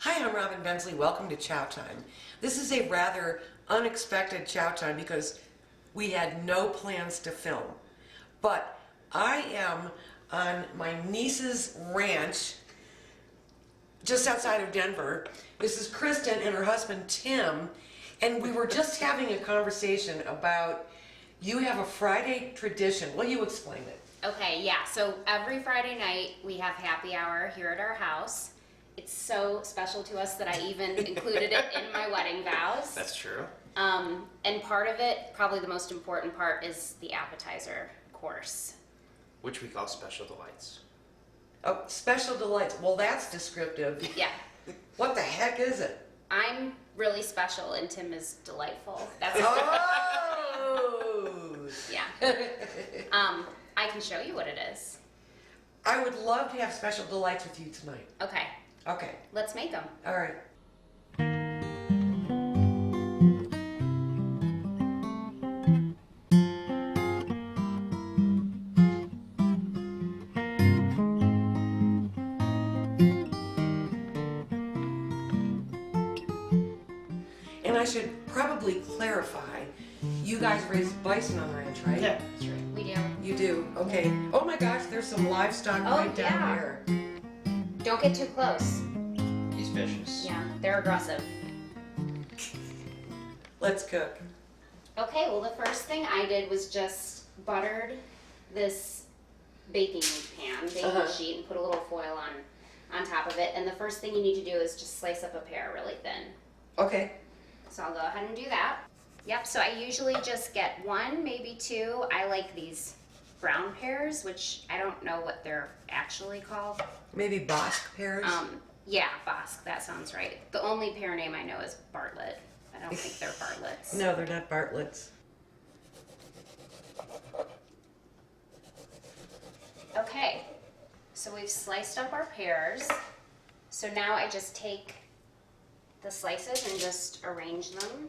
Hi, I'm Robin Bensley. Welcome to Chow Time. This is a rather unexpected Chow Time because we had no plans to film. But I am on my niece's ranch just outside of Denver. This is Christyn and her husband Tim, and we were just having a conversation about you have a Friday tradition. Will you explain it? Okay, yeah, so every Friday night we have happy hour here at our house. It's so special to us that I even included it in my wedding vows. That's true. And part of it, probably the most important part, is the appetizer course. Which we call special delights. Oh, special delights. Well, that's descriptive. Yeah. What the heck is it? I'm really special and Tim is delightful. That's Oh! yeah. I can show you what it is. I would love to have special delights with you tonight. Okay, Okay, let's make them. all right. And I should probably clarify, you guys raise bison on the ranch, right? Yeah, that's right. We do. You do, okay. Oh my gosh, there's some livestock Oh, right down yeah. here. Don't get too close. He's vicious. Yeah, they're aggressive. Let's cook. Okay, well the first thing I did was just buttered this baking sheet, and put a little foil on top of it. And the first thing you need to do is just slice up a pear really thin. Okay. So I'll go ahead and do that. Yep, so I usually just get one, maybe two. I like these brown pears, which I don't know what they're actually called. Maybe Bosque pears? Yeah, Bosque, that sounds right. The only pear name I know is Bartlett. I don't think they're Bartletts. No, they're not Bartlett's. Okay, so we've sliced up our pears. So now I just take the slices and just arrange them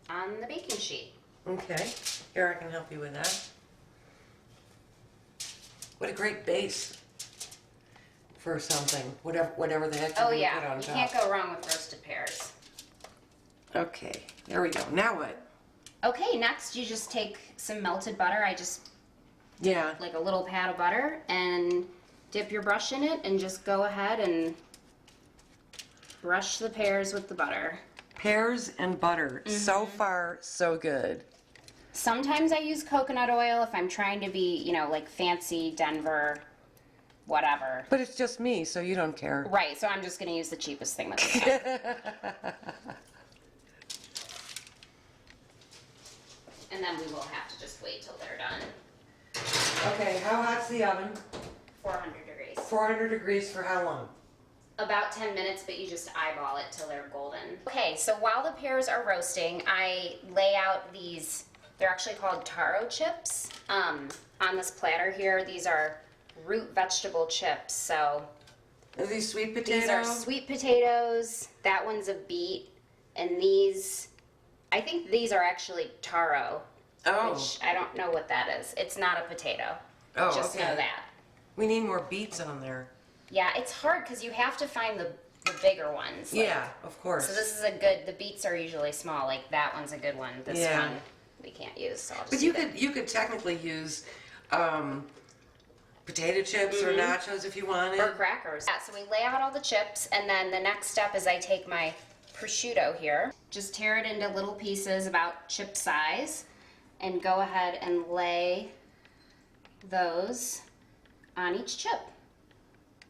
on the baking sheet. Okay, here I can help you with that. What a great base for something, whatever the heck you're Oh gonna put yeah, on you top. can't go wrong with roasted pears. Okay, there we go. Now what? Okay, next you just take some melted butter. I just Yeah. like a little pat of butter and dip your brush in it and just go ahead and brush the pears with the butter. Pears and butter. So far, so good. Sometimes I use coconut oil if I'm trying to be, like fancy Denver, whatever. But it's just me, so you don't care. Right, so I'm just going to use the cheapest thing that we have. And then we will have to just wait till they're done. Okay, how hot's the oven? 400 degrees. 400 degrees for how long? About 10 minutes, but you just eyeball it till they're golden. Okay, so while the pears are roasting, I lay out these, they're actually called taro chips, on this platter here. These are root vegetable chips, so Are these sweet potatoes? these are sweet potatoes, that one's a beet, and these, I think these are actually taro, Oh. which I don't know what that is. It's not a potato, Oh, just okay. know that. We need more beets on there. Yeah, it's hard because you have to find the bigger ones. like- Yeah, of course. So this is a good, the beets are usually small, like that one's a good one. This Yeah. one we can't use, so I'll just But do you could technically use potato chips or nachos if you wanted. or crackers. Yeah, so we lay out all the chips, and then the next step is I take my prosciutto here, just tear it into little pieces about chip size, and go ahead and lay those on each chip.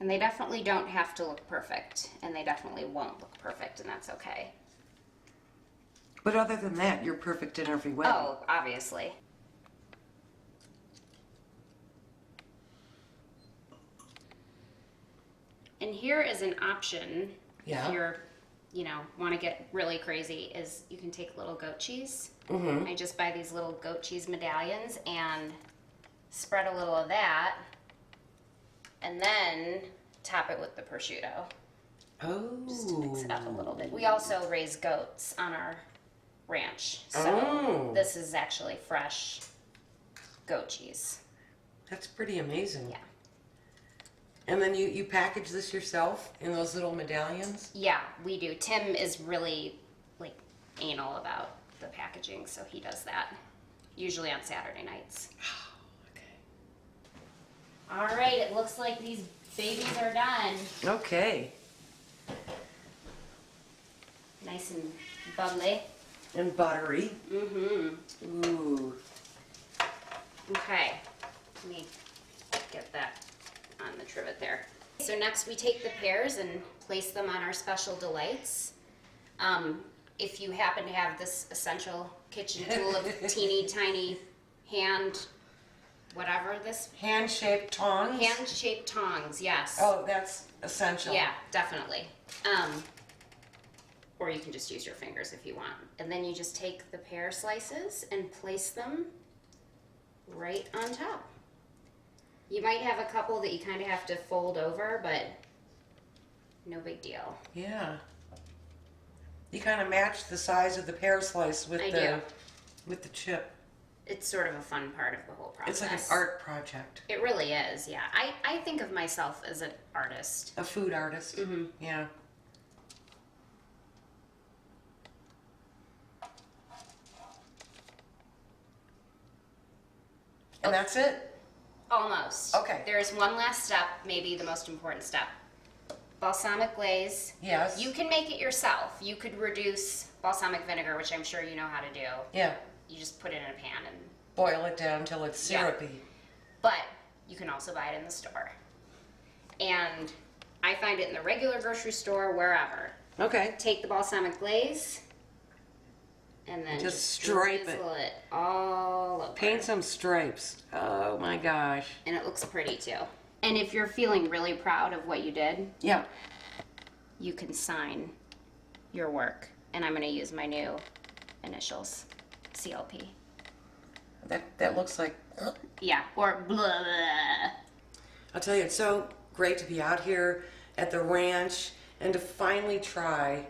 And they definitely don't have to look perfect, and they definitely won't look perfect, and that's okay. But other than that, you're perfect in every way. Oh, obviously. And here is an option Yeah. if you're, want to get really crazy, is you can take little goat cheese. Mm-hmm. I just buy these little goat cheese medallions and spread a little of that, and then top it with the prosciutto. Oh. Just to mix it up a little bit. We also raise goats on our ranch, so Oh. this is actually fresh goat cheese. That's pretty amazing. Yeah. And then you package this yourself in those little medallions? Yeah, we do. Tim is really like anal about the packaging, so he does that. Usually on Saturday nights. Okay. All right, it looks like these babies are done. Okay. Nice and bubbly. And buttery. Mm-hmm. Ooh. Okay, let me get that on the trivet there. So next we take the pears and place them on our special delights. If you happen to have this essential kitchen tool of teeny tiny Hand-shaped tongs? hand-shaped tongs, yes. Oh, that's essential. Yeah, definitely. Or you can just use your fingers if you want. And then you just take the pear slices and place them right on top. You might have a couple that you kind of have to fold over, but no big deal. Yeah. You kind of match the size of the pear slice with with the chip. It's sort of a fun part of the whole process. It's like an art project. It really is, yeah. I think of myself as an artist. A food artist. Mm-hmm. Yeah. And that's it? Almost. Okay. There's one last step, maybe the most important step. Balsamic glaze. Yes. You can make it yourself. You could reduce balsamic vinegar, which I'm sure you know how to do. Yeah. You just put it in a pan and Boil it down until it's syrupy. but you can also buy it in the store. And I find it in the regular grocery store, wherever. Okay. Take the balsamic glaze and then Just stripe it. drizzle it all over. Paint some stripes. Oh my gosh. And it looks pretty too. And if you're feeling really proud of what you did, Yeah. you can sign your work. And I'm going to use my new initials, CLP. That looks like. Yeah, or blah, blah. I'll tell you, it's so great to be out here at the ranch and to finally try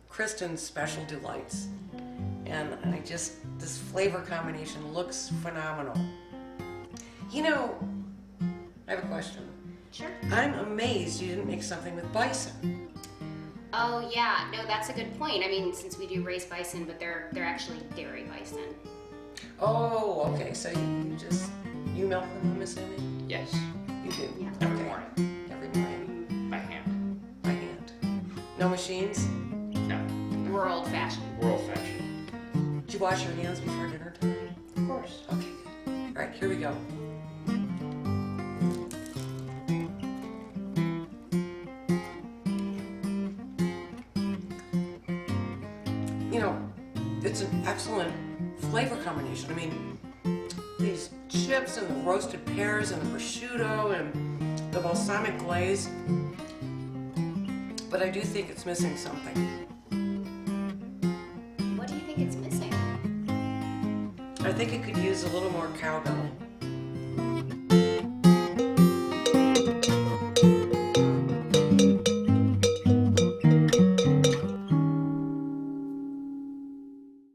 Christyn's Special Delights. And this flavor combination looks phenomenal. You know, I have a question. Sure. I'm amazed you didn't make something with bison. Oh yeah, no, that's a good point. I mean, since we do raised bison, but they're actually dairy bison. Oh, okay, so you milk them, I'm assuming? Yes. You do? Yeah. Every Okay. morning. Every morning, By hand. by hand. No machines? No. We're old fashioned. We're old fashioned. Did you wash your hands before dinner tonight? Of course. Okay, good. All right, here we go. You know, it's an excellent flavor combination. I mean, these chips and the roasted pears and the prosciutto and the balsamic glaze. But I do think it's missing something. What do you think it's missing? I think it could use a little more cowbell.